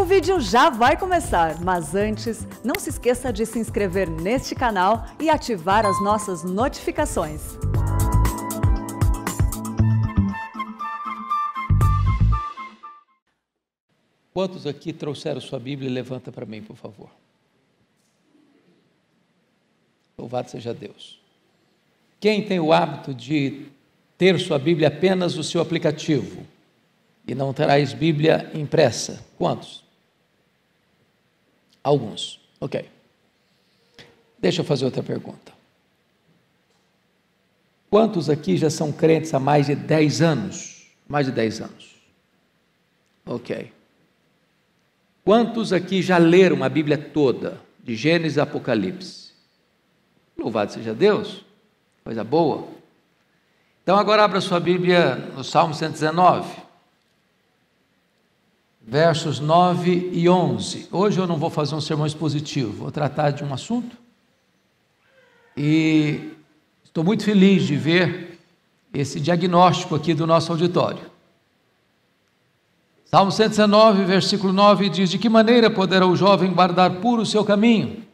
O vídeo já vai começar, mas antes, não se esqueça de se inscrever neste canal e ativar as nossas notificações. Quantos aqui trouxeram sua Bíblia? Levanta para mim, por favor. Louvado seja Deus. Quem tem o hábito de ter sua Bíblia apenas no seu aplicativo e não traz Bíblia impressa? Quantos? Alguns. Ok. Deixa eu fazer outra pergunta. Quantos aqui já são crentes há mais de 10 anos? Mais de 10 anos. Ok. Quantos aqui já leram a Bíblia toda, de Gênesis a Apocalipse? Louvado seja Deus, coisa boa. Então agora abra sua Bíblia no Salmo 119, versos 9 e 11. Hoje eu não vou fazer um sermão expositivo, vou tratar de um assunto. E estou muito feliz de ver esse diagnóstico aqui do nosso auditório. Salmo 119, versículo 9 diz: de que maneira poderá o jovem guardar puro o seu caminho?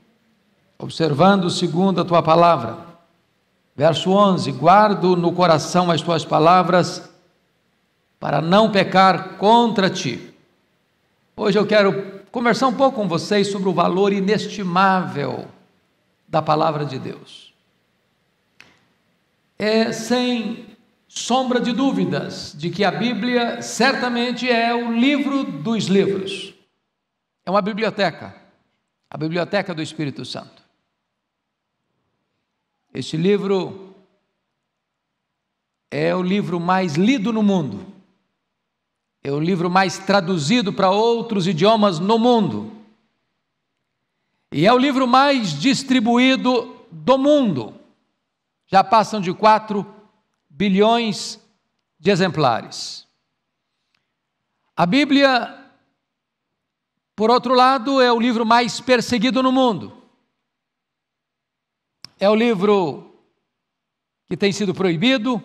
Observando segundo a tua palavra. Verso 11: guardo no coração as tuas palavras, para não pecar contra ti. Hoje eu quero conversar um pouco com vocês sobre o valor inestimável da palavra de Deus. Sem sombra de dúvidas de que a Bíblia certamente é o livro dos livros. É uma biblioteca, a biblioteca do Espírito Santo. Este livro é o livro mais lido no mundo, é o livro mais traduzido para outros idiomas no mundo, e é o livro mais distribuído do mundo. Já passam de 4 bilhões de exemplares. A Bíblia, por outro lado, é o livro mais perseguido no mundo. É o livro que tem sido proibido,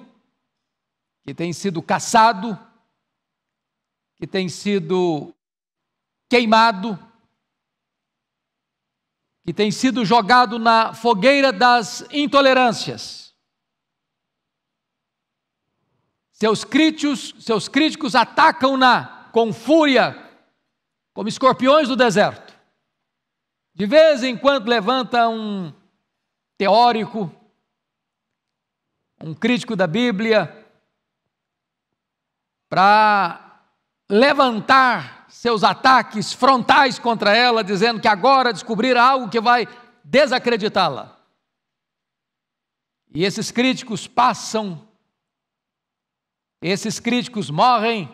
que tem sido caçado, que tem sido queimado, que tem sido jogado na fogueira das intolerâncias. Seus críticos atacam-na com fúria, como escorpiões do deserto. De vez em quando levanta um teórico, um crítico da Bíblia, para levantar seus ataques frontais contra ela, dizendo que agora descobriram algo que vai desacreditá-la. E esses críticos passam, esses críticos morrem,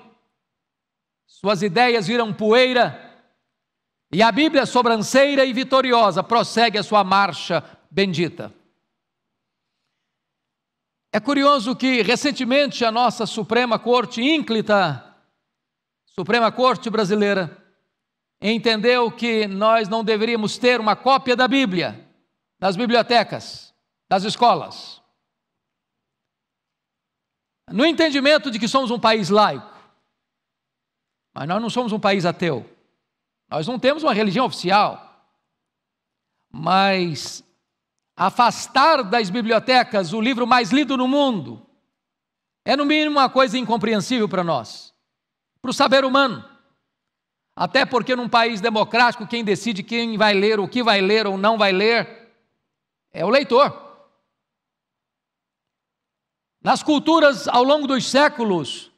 suas ideias viram poeira, e a Bíblia, sobranceira e vitoriosa, prossegue a sua marcha bendita. É curioso que recentemente a nossa Suprema Corte ínclita, Suprema Corte brasileira, entendeu que nós não deveríamos ter uma cópia da Bíblia nas bibliotecas, das escolas. No entendimento de que somos um país laico, mas nós não somos um país ateu, nós não temos uma religião oficial, mas afastar das bibliotecas o livro mais lido no mundo é no mínimo uma coisa incompreensível para nós, para o saber humano, até porque num país democrático quem decide quem vai ler, o que vai ler ou não vai ler, é o leitor. Nas culturas, ao longo dos séculos,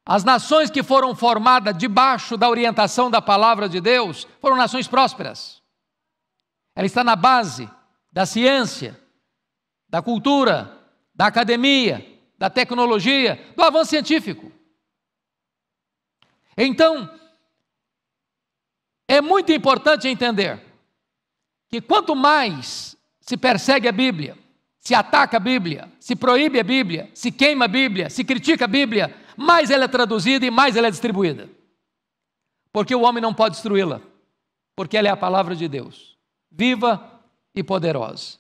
as nações que foram formadas debaixo da orientação da palavra de Deus foram nações prósperas. Ela está na base da ciência, da cultura, da academia, da tecnologia, do avanço científico. Então, é muito importante entender que quanto mais se persegue a Bíblia, se ataca a Bíblia, se proíbe a Bíblia, se queima a Bíblia, se critica a Bíblia, mais ela é traduzida e mais ela é distribuída. Porque o homem não pode destruí-la, porque ela é a palavra de Deus, viva e poderosa.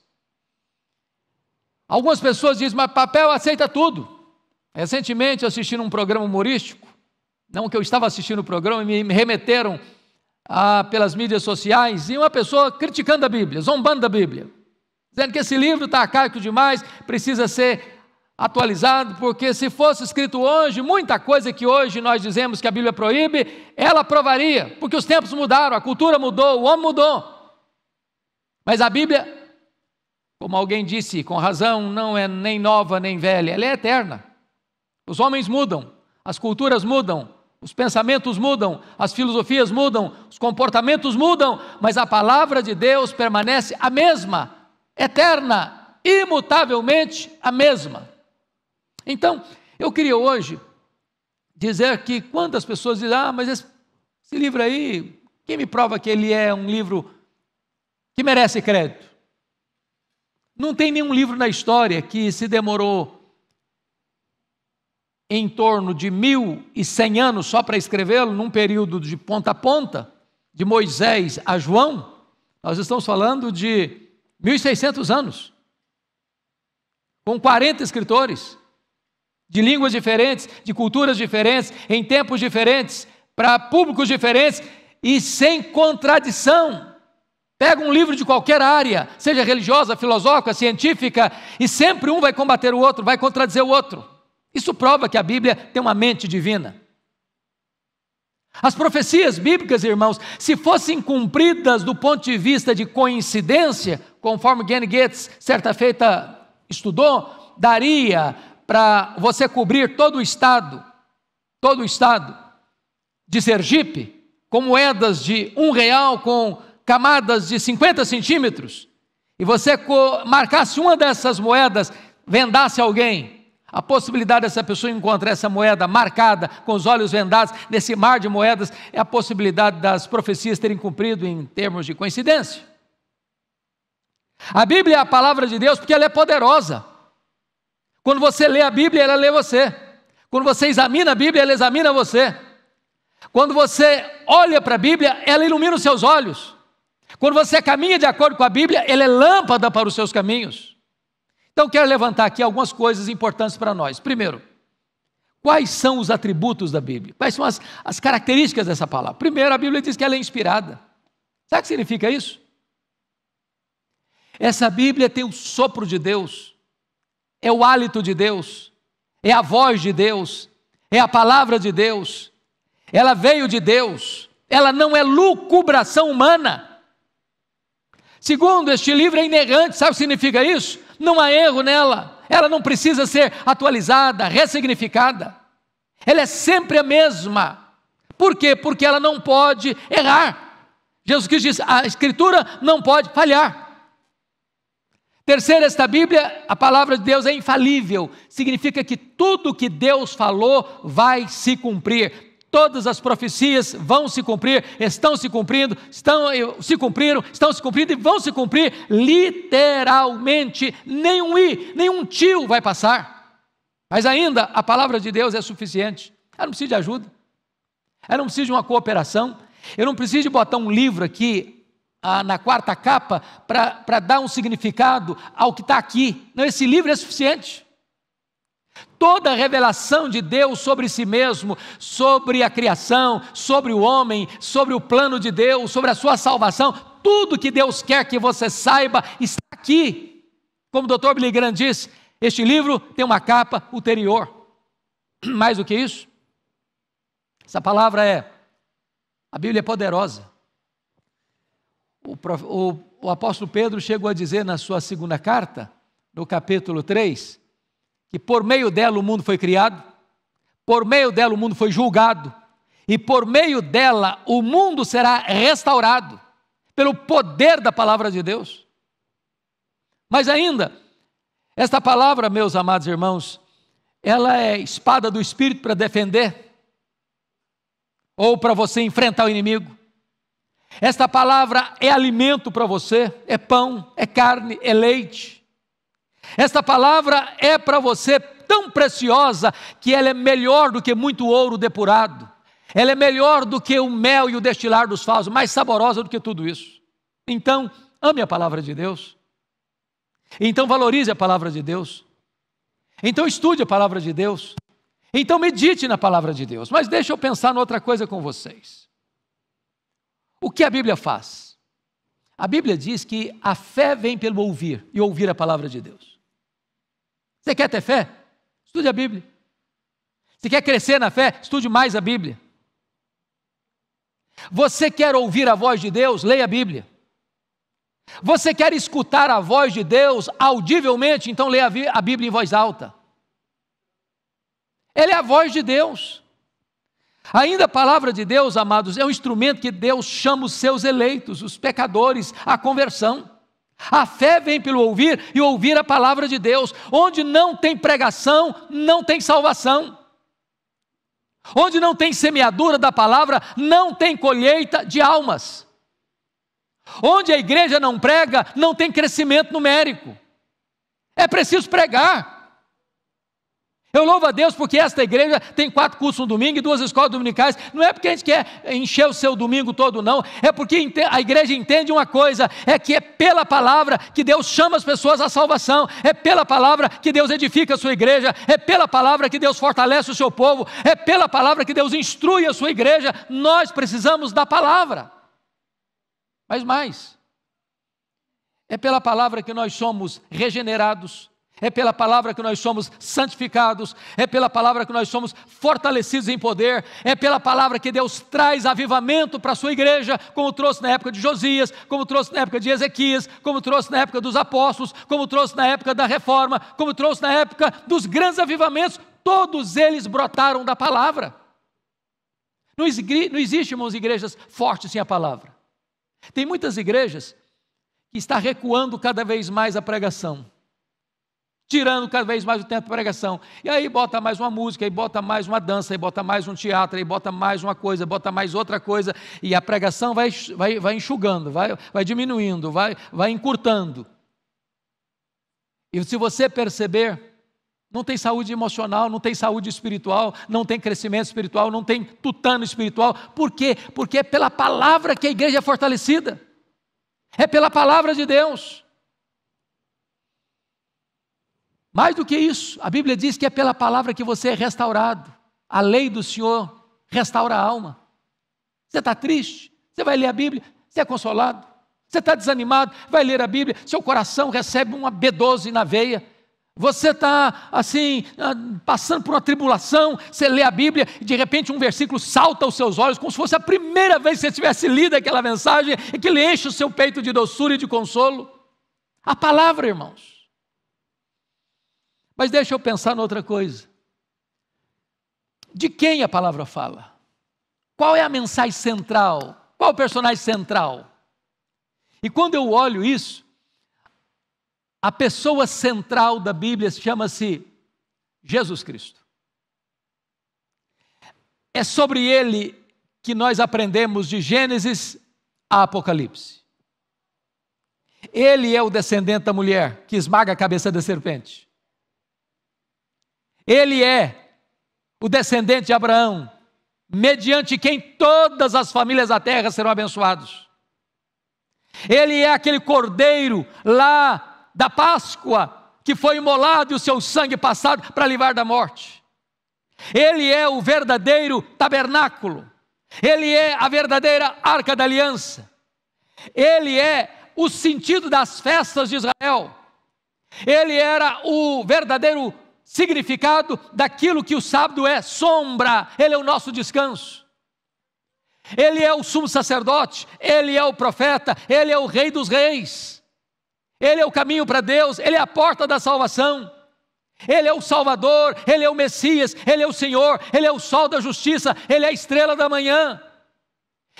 Algumas pessoas dizem, mas papel aceita tudo. Recentemente, assistindo um programa humorístico, não que eu estava assistindo o programa, me remeteram pelas mídias sociais, e uma pessoa criticando a Bíblia, zombando da Bíblia, dizendo que esse livro está arcaico demais, precisa ser atualizado, porque se fosse escrito hoje, muita coisa que hoje nós dizemos que a Bíblia proíbe, ela aprovaria, porque os tempos mudaram, a cultura mudou, o homem mudou. Mas a Bíblia, como alguém disse com razão, não é nem nova nem velha, ela é eterna. Os homens mudam, as culturas mudam, os pensamentos mudam, as filosofias mudam, os comportamentos mudam, mas a palavra de Deus permanece a mesma, eterna, imutavelmente a mesma. Então, eu queria hoje dizer que quando as pessoas dizem, mas esse livro aí, quem me prova que ele é um livro que merece crédito? Não tem nenhum livro na história que se demorou em torno de 1.100 anos só para escrevê-lo, num período de ponta a ponta, de Moisés a João. Nós estamos falando de 1.600 anos, com 40 escritores, de línguas diferentes, de culturas diferentes, em tempos diferentes, para públicos diferentes e sem contradição. Pega um livro de qualquer área, seja religiosa, filosófica, científica, e sempre um vai combater o outro, vai contradizer o outro. Isso prova que a Bíblia tem uma mente divina. As profecias bíblicas, irmãos, se fossem cumpridas do ponto de vista de coincidência, conforme Gene Getz certa feita estudou, daria para você cobrir todo o estado de Sergipe, com moedas de R$1 com camadas de 50 centímetros, e você marcasse uma dessas moedas, vendasse alguém, a possibilidade dessa pessoa encontrar essa moeda marcada, com os olhos vendados, nesse mar de moedas, é a possibilidade das profecias terem cumprido em termos de coincidência. A Bíblia é a palavra de Deus porque ela é poderosa. Quando você lê a Bíblia, ela lê você. Quando você examina a Bíblia, ela examina você. Quando você olha para a Bíblia, ela ilumina os seus olhos. Quando você caminha de acordo com a Bíblia, ela é lâmpada para os seus caminhos. Então, quero levantar aqui algumas coisas importantes para nós. Primeiro, quais são os atributos da Bíblia? Quais são as características dessa palavra? Primeiro, a Bíblia diz que ela é inspirada. Sabe o que significa isso? Essa Bíblia tem o sopro de Deus. É o hálito de Deus, é a voz de Deus, é a palavra de Deus, ela veio de Deus, ela não é lucubração humana. Segundo, este livro é inerrante, sabe o que significa isso? Não há erro nela, ela não precisa ser atualizada, ressignificada, ela é sempre a mesma. Por quê? Porque ela não pode errar. Jesus Cristo diz, a Escritura não pode falhar. Terceiro, esta Bíblia, a palavra de Deus é infalível, significa que tudo que Deus falou vai se cumprir. Todas as profecias vão se cumprir, estão se cumprindo, se cumpriram, estão se cumprindo e vão se cumprir literalmente. Nenhum tio vai passar. Mas ainda a palavra de Deus é suficiente. Ela não precisa de ajuda, ela não precisa de uma cooperação, eu não preciso de botar um livro aqui na quarta capa para dar um significado ao que está aqui. Não, esse livro é suficiente. Toda a revelação de Deus sobre si mesmo, sobre a criação, sobre o homem, sobre o plano de Deus, sobre a sua salvação, tudo que Deus quer que você saiba está aqui. Como o Dr. Billy Graham disse, este livro tem uma capa ulterior. Mais do que isso, essa palavra a Bíblia é poderosa. O apóstolo Pedro chegou a dizer na sua segunda carta, no capítulo 3, que por meio dela o mundo foi criado, por meio dela o mundo foi julgado, e por meio dela o mundo será restaurado, pelo poder da palavra de Deus. Mas ainda, esta palavra, meus amados irmãos, ela é espada do Espírito para defender, ou para você enfrentar o inimigo. Esta palavra é alimento para você, é pão, é carne, é leite. Esta palavra é para você tão preciosa que ela é melhor do que muito ouro depurado. Ela é melhor do que o mel e o destilar dos favos, mais saborosa do que tudo isso. Então, ame a palavra de Deus. Então, valorize a palavra de Deus. Então, estude a palavra de Deus. Então, medite na palavra de Deus. Mas deixa eu pensar em outra coisa com vocês. O que a Bíblia faz? A Bíblia diz que a fé vem pelo ouvir, e ouvir a palavra de Deus. Você quer ter fé? Estude a Bíblia. Você quer crescer na fé? Estude mais a Bíblia. Você quer ouvir a voz de Deus? Leia a Bíblia. Você quer escutar a voz de Deus audivelmente? Então leia a Bíblia em voz alta. Ela é a voz de Deus. Ainda a palavra de Deus, amados, é um instrumento que Deus chama os seus eleitos, os pecadores, à conversão. A fé vem pelo ouvir e ouvir a palavra de Deus. Onde não tem pregação, não tem salvação. Onde não tem semeadura da palavra, não tem colheita de almas. Onde a igreja não prega, não tem crescimento numérico. É preciso pregar. Eu louvo a Deus porque esta igreja tem 4 cursos no domingo e 2 escolas dominicais. Não é porque a gente quer encher o seu domingo todo, não. É porque a igreja entende uma coisa, é que é pela palavra que Deus chama as pessoas à salvação. É pela palavra que Deus edifica a sua igreja. É pela palavra que Deus fortalece o seu povo. É pela palavra que Deus instrui a sua igreja. Nós precisamos da palavra. Mas mais, é pela palavra que nós somos regenerados. É pela palavra que nós somos santificados, é pela palavra que nós somos fortalecidos em poder, é pela palavra que Deus traz avivamento para a sua igreja, como trouxe na época de Josias, como trouxe na época de Ezequias, como trouxe na época dos apóstolos, como trouxe na época da reforma, como trouxe na época dos grandes avivamentos. Todos eles brotaram da palavra. Não existe, irmãos, igrejas fortes sem a palavra. Tem muitas igrejas que estão recuando cada vez mais a pregação, tirando cada vez mais o tempo de pregação, e aí bota mais uma música, aí bota mais uma dança, aí bota mais um teatro, aí bota mais uma coisa, bota mais outra coisa, e a pregação vai enxugando, vai diminuindo, vai encurtando. E se você perceber, não tem saúde emocional, não tem saúde espiritual, não tem crescimento espiritual, não tem tutano espiritual. Por quê? Porque é pela palavra que a igreja é fortalecida, é pela palavra de Deus. Mais do que isso, a Bíblia diz que é pela palavra que você é restaurado. A lei do Senhor restaura a alma. Você está triste? Você vai ler a Bíblia, você é consolado. Você está desanimado? Vai ler a Bíblia, seu coração recebe uma B12 na veia. Você está assim, passando por uma tribulação, você lê a Bíblia e de repente um versículo salta aos seus olhos, como se fosse a primeira vez que você tivesse lido aquela mensagem, e que lhe enche o seu peito de doçura e de consolo. A palavra, irmãos. Mas deixa eu pensar noutra coisa. De quem a palavra fala? Qual é a mensagem central? Qual é o personagem central? E quando eu olho isso, a pessoa central da Bíblia chama-se Jesus Cristo. É sobre ele que nós aprendemos de Gênesis a Apocalipse. Ele é o descendente da mulher que esmaga a cabeça da serpente. Ele é o descendente de Abraão, mediante quem todas as famílias da terra serão abençoadas. Ele é aquele cordeiro lá da Páscoa, que foi imolado e o seu sangue passado para livrar da morte. Ele é o verdadeiro tabernáculo. Ele é a verdadeira arca da aliança. Ele é o sentido das festas de Israel. Ele era o verdadeiro significado daquilo que o sábado é sombra. Ele é o nosso descanso. Ele é o sumo sacerdote, ele é o profeta, ele é o rei dos reis. Ele é o caminho para Deus, ele é a porta da salvação. Ele é o Salvador, ele é o Messias, ele é o Senhor, ele é o sol da justiça, ele é a estrela da manhã.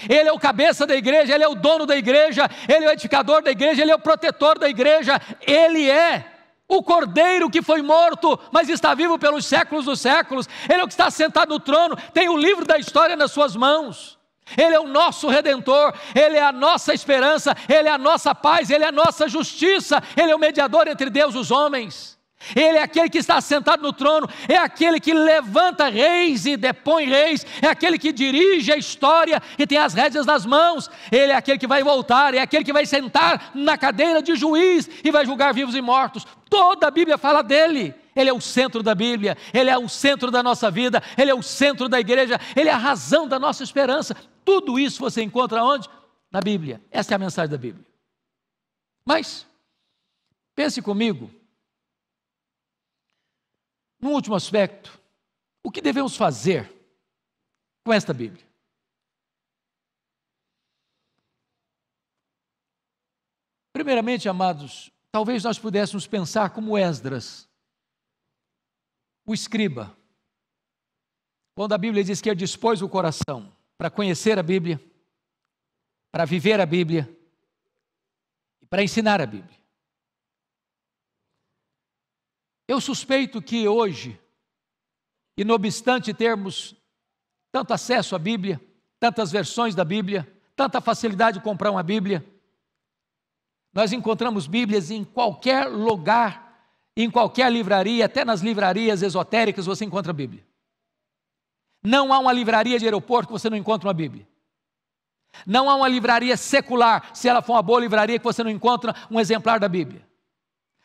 Ele é o cabeça da igreja, ele é o dono da igreja, ele é o edificador da igreja, ele é o protetor da igreja. Ele é o cordeiro que foi morto, mas está vivo pelos séculos dos séculos. Ele é o que está sentado no trono, tem o livro da história nas suas mãos. Ele é o nosso Redentor, ele é a nossa esperança, ele é a nossa paz, ele é a nossa justiça, ele é o mediador entre Deus e os homens. Ele é aquele que está sentado no trono, é aquele que levanta reis e depõe reis, é aquele que dirige a história e tem as rédeas nas mãos. Ele é aquele que vai voltar, é aquele que vai sentar na cadeira de juiz e vai julgar vivos e mortos. Toda a Bíblia fala dele. Ele é o centro da Bíblia, ele é o centro da nossa vida, ele é o centro da igreja, ele é a razão da nossa esperança. Tudo isso você encontra onde? na Bíblia. Essa é a mensagem da Bíblia. Mas, pense comigo, num último aspecto, o que devemos fazer com esta Bíblia? Primeiramente, amados, talvez nós pudéssemos pensar como Esdras, o escriba, quando a Bíblia diz que ele dispôs o coração para conhecer a Bíblia, para viver a Bíblia e para ensinar a Bíblia. Eu suspeito que hoje, e não obstante termos tanto acesso à Bíblia, tantas versões da Bíblia, tanta facilidade de comprar uma Bíblia, nós encontramos Bíblias em qualquer lugar, em qualquer livraria, até nas livrarias esotéricas você encontra Bíblia. Não há uma livraria de aeroporto que você não encontra uma Bíblia. Não há uma livraria secular, se ela for uma boa livraria, que você não encontra um exemplar da Bíblia.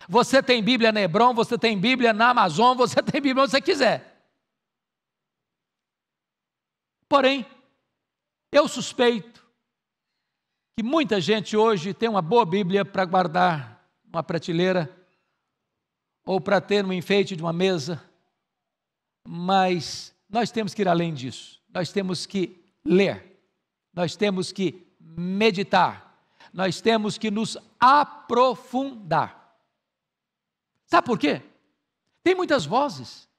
Você tem Bíblia na Hebron, você tem Bíblia na Amazon, você tem Bíblia onde você quiser. Porém, eu suspeito que muita gente hoje tem uma boa Bíblia para guardar numa prateleira ou para ter no enfeite de uma mesa, mas nós temos que ir além disso. Nós temos que ler, nós temos que meditar, nós temos que nos aprofundar. Sabe por quê? Tem muitas vozes,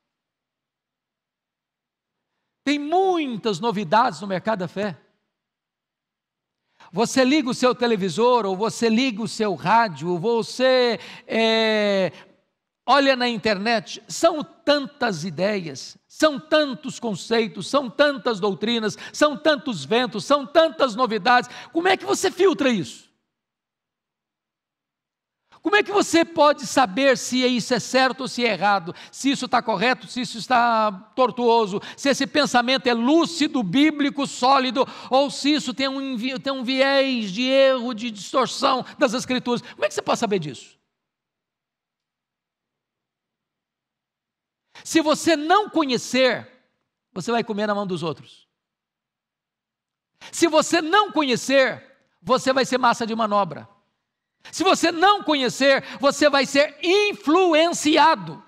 tem muitas novidades no mercado da fé. Você liga o seu televisor, ou você liga o seu rádio, ou você olha na internet, são tantas ideias, são tantos conceitos, são tantas doutrinas, são tantos ventos, são tantas novidades. Como é que você filtra isso? Como é que você pode saber se isso é certo ou se é errado, se isso está correto, se isso está tortuoso, se esse pensamento é lúcido, bíblico, sólido, ou se isso tem um viés de erro, de distorção das Escrituras? Como é que você pode saber disso? Se você não conhecer, você vai comer na mão dos outros. Se você não conhecer, você vai ser massa de manobra. Se você não conhecer, você vai ser influenciado.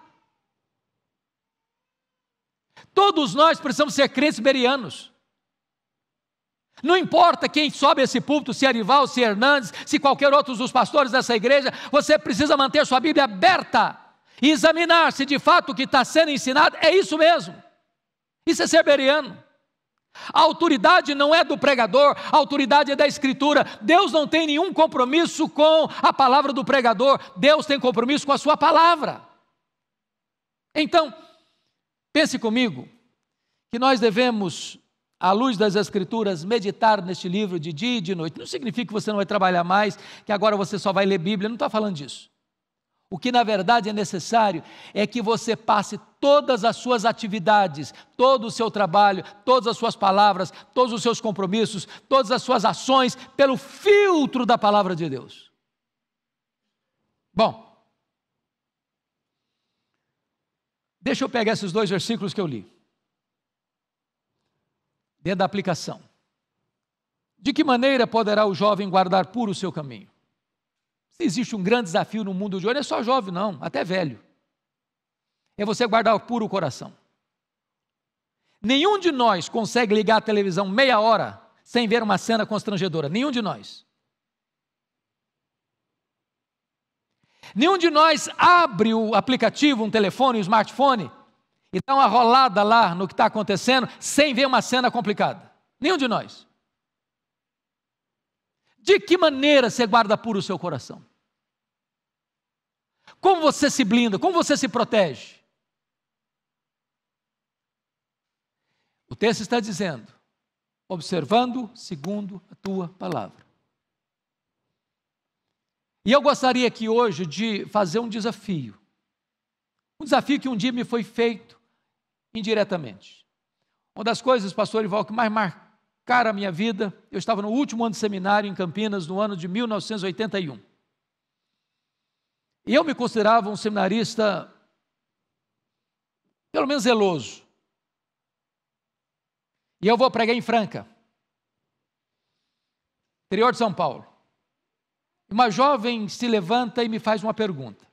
Todos nós precisamos ser crentes bereanos. Não importa quem sobe esse púlpito, se é Arival, se é Hernandes, se qualquer outro dos pastores dessa igreja, você precisa manter sua Bíblia aberta e examinar se de fato o que está sendo ensinado é isso mesmo. Isso é ser bereano. A autoridade não é do pregador, a autoridade é da Escritura. Deus não tem nenhum compromisso com a palavra do pregador, Deus tem compromisso com a sua palavra. Então, pense comigo, que nós devemos, à luz das Escrituras, meditar neste livro de dia e de noite. Não significa que você não vai trabalhar mais, que agora você só vai ler Bíblia, não estou falando disso. O que na verdade é necessário é que você passe todas as suas atividades, todo o seu trabalho, todas as suas palavras, todos os seus compromissos, todas as suas ações pelo filtro da palavra de Deus. Bom, deixa eu pegar esses 2 versículos que eu li, dentro da aplicação. De que maneira poderá o jovem guardar puro o seu caminho? Se existe um grande desafio no mundo de hoje, não é só jovem não, até velho. É você guardar puro o coração. Nenhum de nós consegue ligar a televisão meia hora sem ver uma cena constrangedora. Nenhum de nós. Nenhum de nós abre o aplicativo, um telefone, um smartphone e dá uma rolada lá no que está acontecendo sem ver uma cena complicada. Nenhum de nós. De que maneira você guarda puro o seu coração? Como você se blinda? Como você se protege? O texto está dizendo, observando segundo a tua palavra. E eu gostaria aqui hoje de fazer um desafio que um dia me foi feito indiretamente. Uma das coisas, pastor Ival, que mais marcaram a minha vida, eu estava no último ano de seminário em Campinas, no ano de 1981. E eu me considerava um seminarista, pelo menos zeloso. E eu vou pregar em Franca. interior de São Paulo. Uma jovem se levanta e me faz uma pergunta.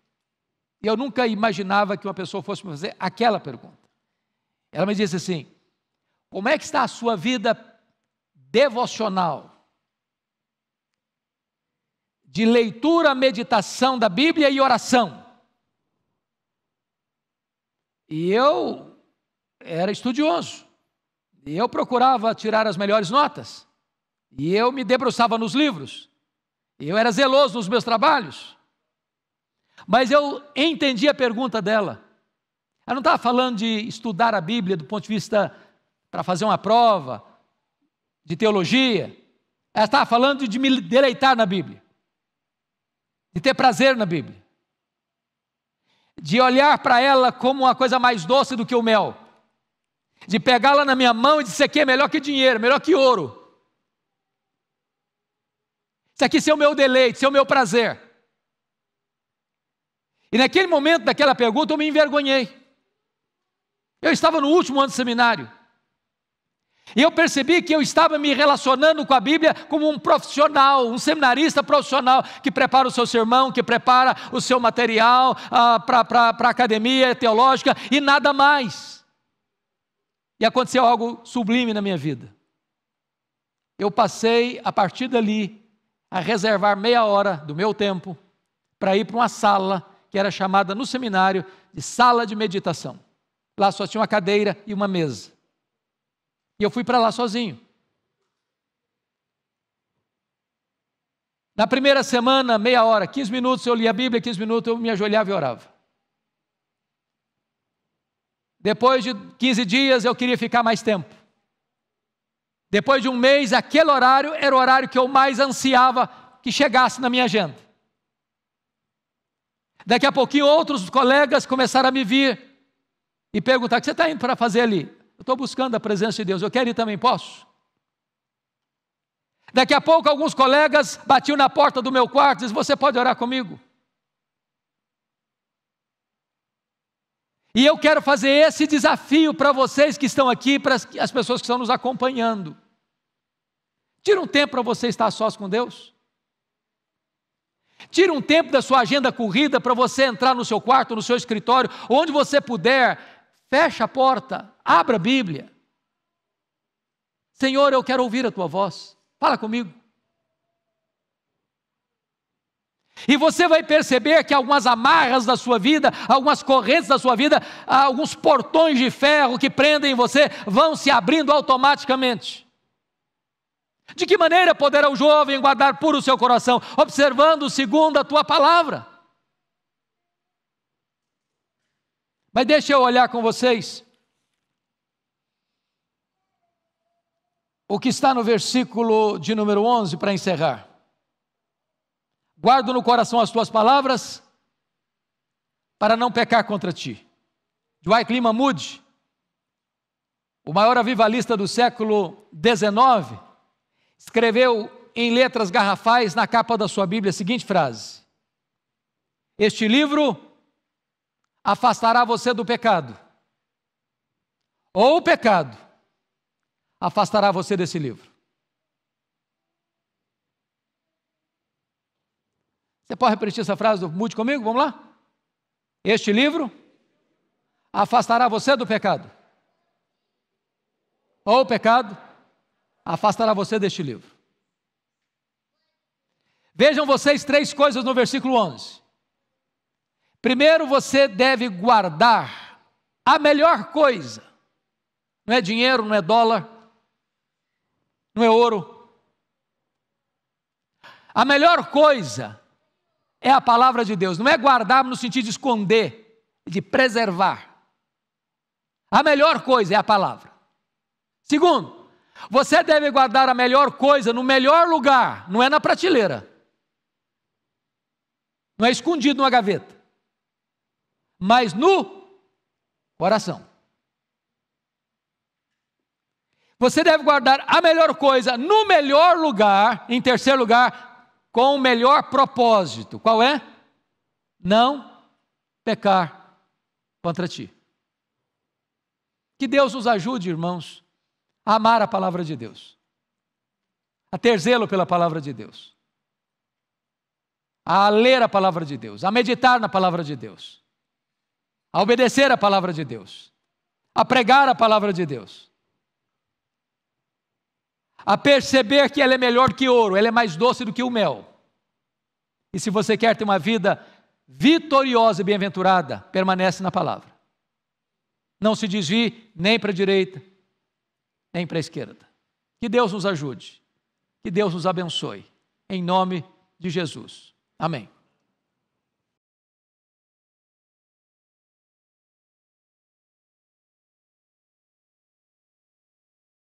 E eu nunca imaginava que uma pessoa fosse me fazer aquela pergunta. Ela me disse assim: como é que está a sua vida devocional? De leitura, meditação da Bíblia e oração. E eu era estudioso. E eu procurava tirar as melhores notas. E eu me debruçava nos livros. E eu era zeloso nos meus trabalhos. Mas eu entendi a pergunta dela. Ela não estava falando de estudar a Bíblia do ponto de vista para fazer uma prova de teologia. Ela estava falando de me deleitar na Bíblia, de ter prazer na Bíblia, de olhar para ela como uma coisa mais doce do que o mel, de pegá-la na minha mão e dizer: isso aqui é melhor que dinheiro, melhor que ouro. Isso aqui é o meu deleite, isso é o meu prazer. E naquele momento daquela pergunta eu me envergonhei. Eu estava no último ano de seminário. E eu percebi que eu estava me relacionando com a Bíblia como um profissional, um seminarista profissional, que prepara o seu sermão, que prepara o seu material para a academia teológica e nada mais. E aconteceu algo sublime na minha vida. Eu passei, a partir dali, a reservar meia hora do meu tempo para ir para uma sala que era chamada no seminário de sala de meditação. Lá só tinha uma cadeira e uma mesa. E eu fui para lá sozinho. Na primeira semana, meia hora, 15 minutos eu lia a Bíblia, 15 minutos eu me ajoelhava e orava. Depois de 15 dias eu queria ficar mais tempo. Depois de um mês, aquele horário era o horário que eu mais ansiava que chegasse na minha agenda. Daqui a pouquinho outros colegas começaram a me vir e perguntar: o que você está indo para fazer ali? Eu estou buscando a presença de Deus, eu quero ir também, posso? Daqui a pouco alguns colegas batiam na porta do meu quarto e diziam: você pode orar comigo? E eu quero fazer esse desafio para vocês que estão aqui, para as pessoas que estão nos acompanhando. Tira um tempo para você estar a sós com Deus. Tira um tempo da sua agenda corrida para você entrar no seu quarto, no seu escritório, onde você puder. Fecha a porta, abra a Bíblia. Senhor, eu quero ouvir a tua voz. Fala comigo. E você vai perceber que algumas amarras da sua vida, algumas correntes da sua vida, alguns portões de ferro que prendem você, vão se abrindo automaticamente. De que maneira poderá o jovem guardar puro o seu coração? Observando segundo a tua palavra. Mas deixa eu olhar com vocês o que está no versículo de número 11 para encerrar. Guardo no coração as tuas palavras para não pecar contra ti. Dwight Lyman Moody, o maior avivalista do século XIX, escreveu em letras garrafais na capa da sua Bíblia a seguinte frase: este livro afastará você do pecado, ou o pecado afastará você desse livro. Você pode repetir essa frase do Moody comigo? Vamos lá? Este livro afastará você do pecado, ou o pecado afastará você deste livro. Vejam vocês três coisas no versículo 11. Primeiro, você deve guardar a melhor coisa. Não é dinheiro, não é dólar, não é ouro. A melhor coisa é a palavra de Deus. Não é guardar no sentido de esconder, de preservar. A melhor coisa é a palavra. Segundo, você deve guardar a melhor coisa no melhor lugar, não é na prateleira, não é escondido numa gaveta, mas no coração. Você deve guardar a melhor coisa no melhor lugar, em terceiro lugar, com o melhor propósito. Qual é? Não pecar contra ti. Que Deus nos ajude, irmãos, a amar a palavra de Deus, a ter zelo pela palavra de Deus, a ler a palavra de Deus, a meditar na palavra de Deus, a obedecer a palavra de Deus, a pregar a palavra de Deus, a perceber que ela é melhor que ouro, ela é mais doce do que o mel. E se você quer ter uma vida vitoriosa e bem-aventurada, permanece na palavra. Não se desvie nem para a direita, nem para a esquerda. Que Deus nos ajude, que Deus nos abençoe, em nome de Jesus. Amém.